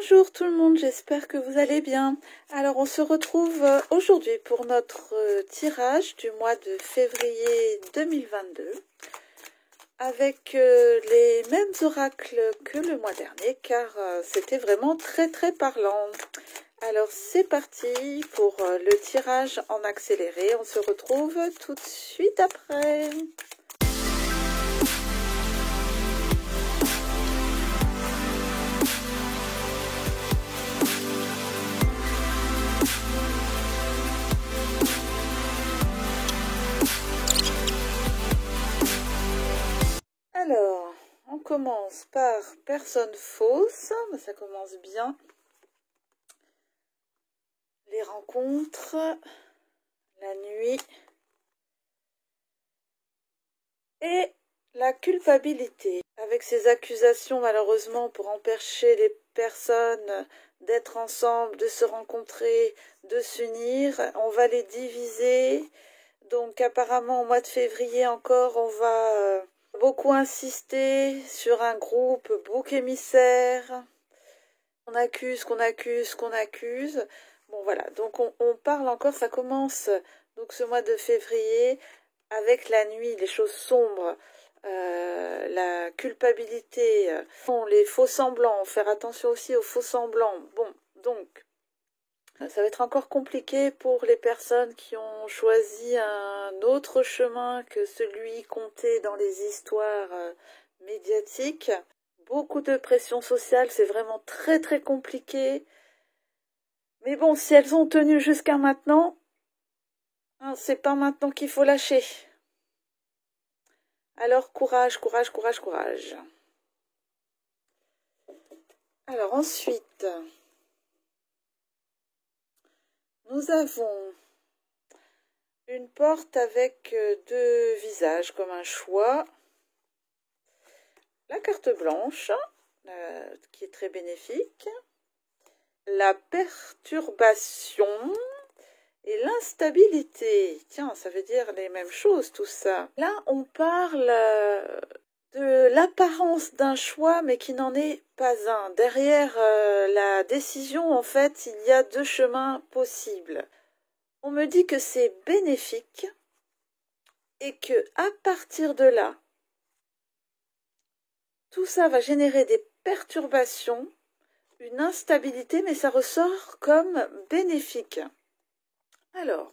Bonjour tout le monde, j'espère que vous allez bien. Alors on se retrouve aujourd'hui pour notre tirage du mois de février 2022 avec les mêmes oracles que le mois dernier car c'était vraiment très parlant. Alors c'est parti pour le tirage en accéléré, on se retrouve tout de suite après. Alors, on commence par personne fausse, ça commence bien. Les rencontres, la nuit et la culpabilité. Avec ces accusations malheureusement pour empêcher les personnes d'être ensemble, de se rencontrer, de s'unir, on va les diviser. Donc apparemment au mois de février encore, on va beaucoup insister sur un groupe bouc émissaire. On accuse, qu'on accuse, qu'on accuse. Bon voilà, donc on parle encore, ça commence donc ce mois de février avec la nuit, les choses sombres, la culpabilité, les faux semblants, faire attention aussi aux faux semblants. Bon, donc ça va être encore compliqué pour les personnes qui ont choisi un autre chemin que celui compté dans les histoires médiatiques. Beaucoup de pression sociale, c'est vraiment très compliqué. Mais bon, si elles ont tenu jusqu'à maintenant, hein, c'est pas maintenant qu'il faut lâcher. Alors courage. Alors ensuite, nous avons une porte avec deux visages comme un choix. La carte blanche, qui est très bénéfique. La perturbation et l'instabilité. Tiens, ça veut dire les mêmes choses tout ça. Là, on parle de l'apparence d'un choix, mais qui n'en est pas un. Derrière la décision, en fait, il y a deux chemins possibles. On me dit que c'est bénéfique et que à partir de là, tout ça va générer des perturbations, une instabilité, mais ça ressort comme bénéfique. Alors,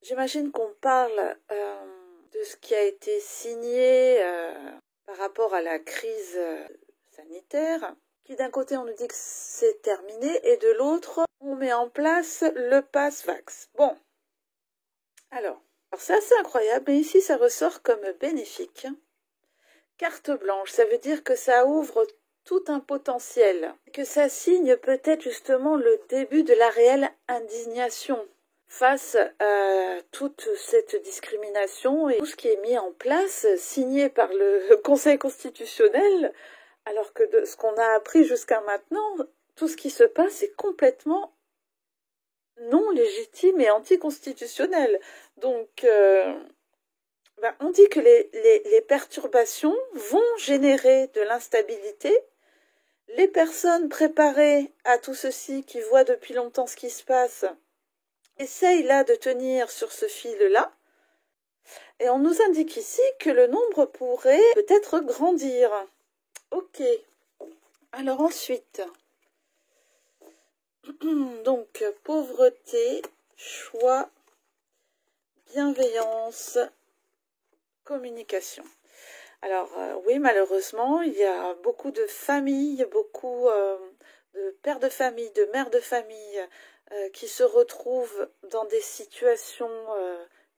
j'imagine qu'on parle de ce qui a été signé par rapport à la crise sanitaire, qui d'un côté on nous dit que c'est terminé, et de l'autre on met en place le pass vax. Bon, alors c'est assez incroyable, mais ici ça ressort comme bénéfique. Carte blanche, ça veut dire que ça ouvre tout un potentiel, que ça signe peut-être justement le début de la réelle indignation face à toute cette discrimination et tout ce qui est mis en place, signé par le Conseil constitutionnel, alors que de ce qu'on a appris jusqu'à maintenant, tout ce qui se passe est complètement non légitime et anticonstitutionnel. Donc, on dit que les perturbations vont générer de l'instabilité. Les personnes préparées à tout ceci, qui voient depuis longtemps ce qui se passe, essayent là de tenir sur ce fil-là. Et on nous indique ici que le nombre pourrait peut-être grandir. Ok. Alors ensuite, donc pauvreté, choix, bienveillance, communication. Alors oui, malheureusement, il y a beaucoup de familles, beaucoup de pères de famille, de mères de famille qui se retrouvent dans des situations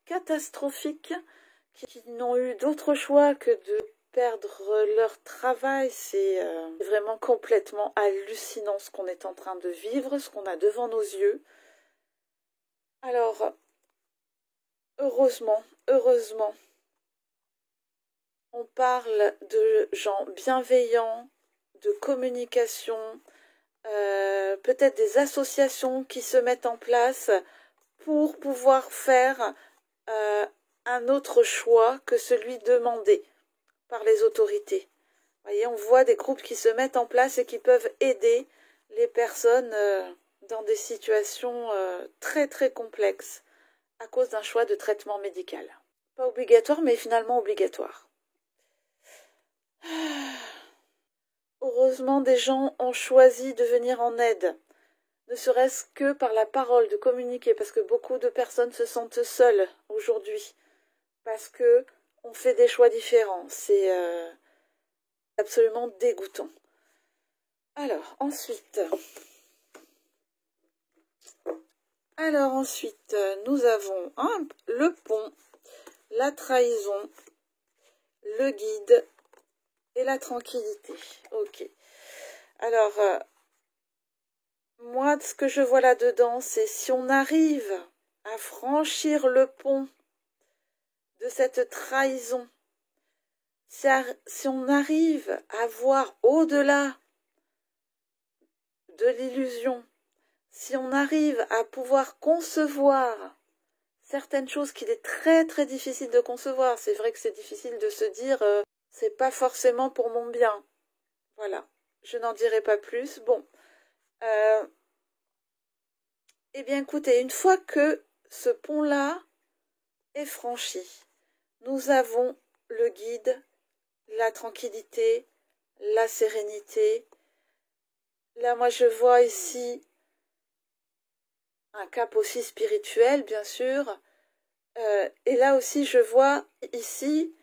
catastrophiques, qui n'ont eu d'autre choix que de perdre leur travail. C'est vraiment complètement hallucinant ce qu'on est en train de vivre, ce qu'on a devant nos yeux. Alors, heureusement, on parle de gens bienveillants, de communication, peut-être des associations qui se mettent en place pour pouvoir faire un autre choix que celui demandé par les autorités. Voyez, on voit des groupes qui se mettent en place et qui peuvent aider les personnes dans des situations très très complexes à cause d'un choix de traitement médical. Pas obligatoire, mais finalement obligatoire. Heureusement, des gens ont choisi de venir en aide, ne serait-ce que par la parole, de communiquer, parce que beaucoup de personnes se sentent seules aujourd'hui, parce que on fait des choix différents. C'est absolument dégoûtant. Alors, ensuite, nous avons le pont, la trahison, le guide et la tranquillité. Ok. Alors, moi, ce que je vois là-dedans, c'est si on arrive à franchir le pont de cette trahison, si on arrive à voir au-delà de l'illusion, si on arrive à pouvoir concevoir certaines choses qu'il est très très difficile de concevoir, c'est vrai que c'est difficile de se dire c'est pas forcément pour mon bien. Voilà, je n'en dirai pas plus. Bon, eh bien écoutez, une fois que ce pont-là est franchi, nous avons le guide, la tranquillité, la sérénité. Là, moi, je vois ici un cap aussi spirituel, bien sûr. Et là aussi, je vois ici,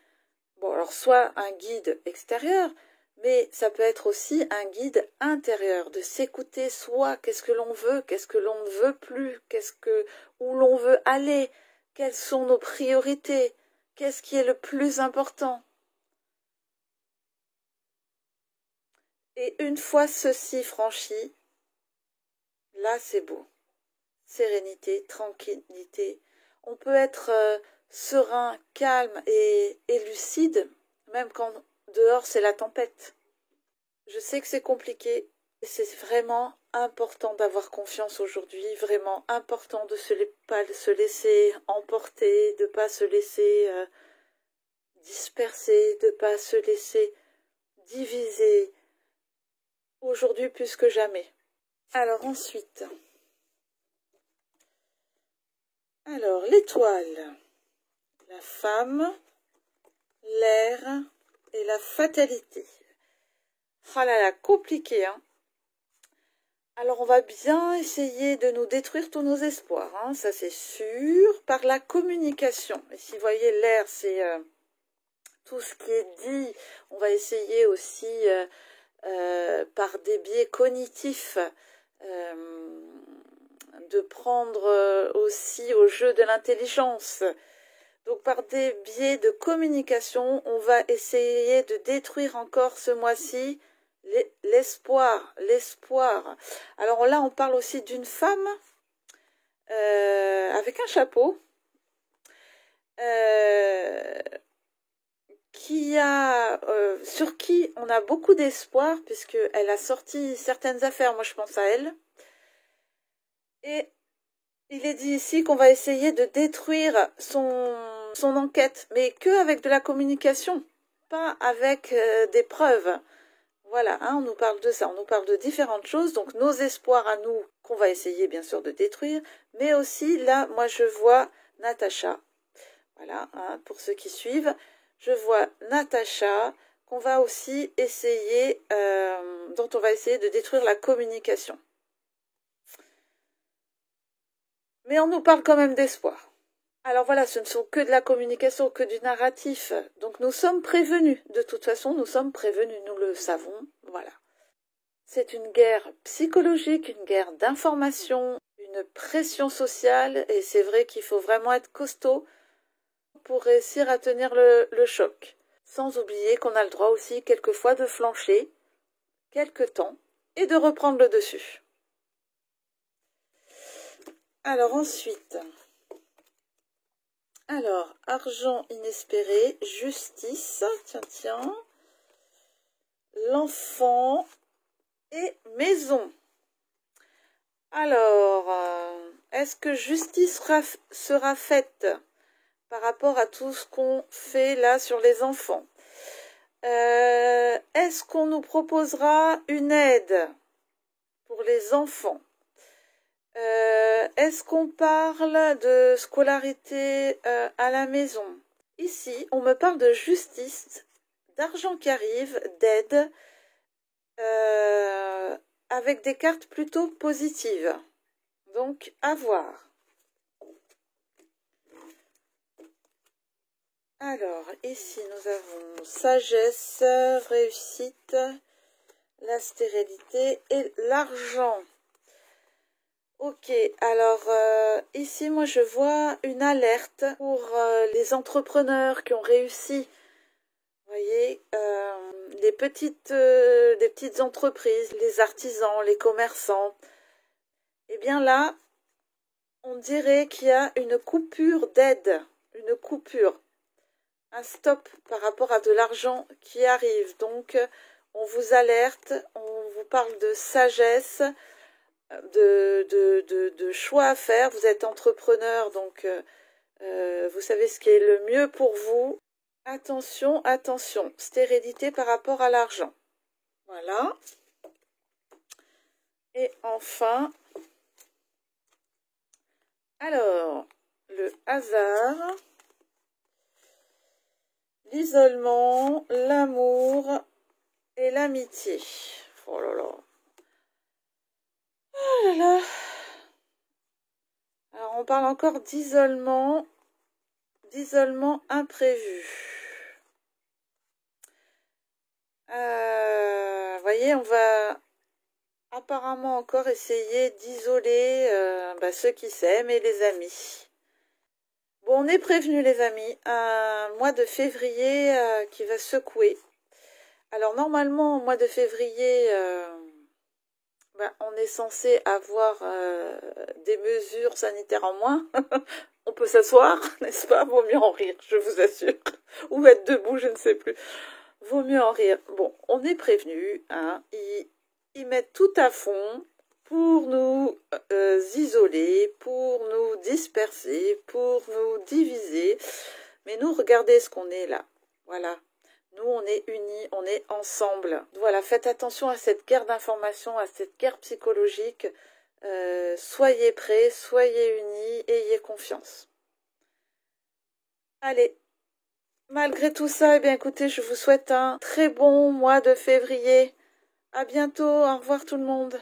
bon, alors soit un guide extérieur, mais ça peut être aussi un guide intérieur, de s'écouter soi, qu'est-ce que l'on veut, qu'est-ce que l'on ne veut plus, où l'on veut aller, quelles sont nos priorités, qu'est-ce qui est le plus important. Et une fois ceci franchi, là c'est beau. Sérénité, tranquillité. On peut être serein, calme et lucide, même quand dehors c'est la tempête. Je sais que c'est compliqué, et c'est vraiment important d'avoir confiance aujourd'hui, vraiment important de pas se laisser emporter, de ne pas se laisser disperser, de ne pas se laisser diviser, aujourd'hui plus que jamais. Alors ensuite, l'étoile, la femme, l'air et la fatalité. Oh là là, compliqué, hein. Alors on va bien essayer de nous détruire tous nos espoirs, hein, ça c'est sûr, par la communication. Et si vous voyez l'air, c'est tout ce qui est dit. On va essayer aussi par des biais cognitifs de prendre aussi au jeu de l'intelligence. Donc par des biais de communication, on va essayer de détruire encore ce mois-ci l'espoir. Alors là, on parle aussi d'une femme avec un chapeau sur qui on a beaucoup d'espoir puisqu'elle a sorti certaines affaires. Moi, je pense à elle. Et il est dit ici qu'on va essayer de détruire son enquête, mais que avec de la communication, pas avec des preuves. Voilà, hein, on nous parle de ça, on nous parle de différentes choses, donc nos espoirs à nous, qu'on va essayer bien sûr de détruire, mais aussi là, moi je vois Natacha, voilà, hein, pour ceux qui suivent, je vois Natacha, qu'on va aussi essayer, dont on va essayer de détruire la communication. Mais on nous parle quand même d'espoir. Alors voilà, ce ne sont que de la communication, que du narratif. Donc nous sommes prévenus. De toute façon, nous sommes prévenus, nous le savons. Voilà. C'est une guerre psychologique, une guerre d'information, une pression sociale. Et c'est vrai qu'il faut vraiment être costaud pour réussir à tenir le choc. Sans oublier qu'on a le droit aussi quelquefois de flancher quelque temps et de reprendre le dessus. Alors ensuite... Alors, argent inespéré, justice, tiens, l'enfant et maison. Alors, est-ce que justice sera faite par rapport à tout ce qu'on fait là sur les enfants? Est-ce qu'on nous proposera une aide pour les enfants? Est-ce qu'on parle de scolarité à la maison? Ici, on me parle de justice, d'argent qui arrive, d'aide, avec des cartes plutôt positives. Donc, à voir. Alors, ici, nous avons sagesse, réussite, la stérilité et l'argent. Ok, alors ici, moi, je vois une alerte pour les entrepreneurs qui ont réussi. Vous voyez, les petites entreprises, les artisans, les commerçants. Eh bien là, on dirait qu'il y a une coupure d'aide, une coupure, un stop par rapport à de l'argent qui arrive. Donc, on vous alerte, on vous parle de sagesse, de choix à faire. Vous êtes entrepreneur, donc vous savez ce qui est le mieux pour vous. Attention, attention, stérilité par rapport à l'argent. Voilà. Et enfin, alors, le hasard, l'isolement, l'amour et l'amitié. Oh là là. Oh là là. Alors, on parle encore d'isolement imprévu. Vous voyez, on va apparemment encore essayer d'isoler ceux qui s'aiment et les amis. Bon, on est prévenu les amis, un mois de février qui va secouer. Alors normalement, au mois de février, on est censé avoir des mesures sanitaires en moins. On peut s'asseoir, n'est-ce pas? Vaut mieux en rire, je vous assure. Ou être debout, je ne sais plus. Vaut mieux en rire. Bon, on est prévenu, hein. Ils mettent tout à fond pour nous isoler, pour nous disperser, pour nous diviser. Mais nous, regardez ce qu'on est là. Voilà. Nous, on est unis, on est ensemble. Voilà, faites attention à cette guerre d'information, à cette guerre psychologique. Soyez prêts, soyez unis, ayez confiance. Allez, malgré tout ça, eh bien écoutez, je vous souhaite un très bon mois de février. À bientôt, au revoir tout le monde.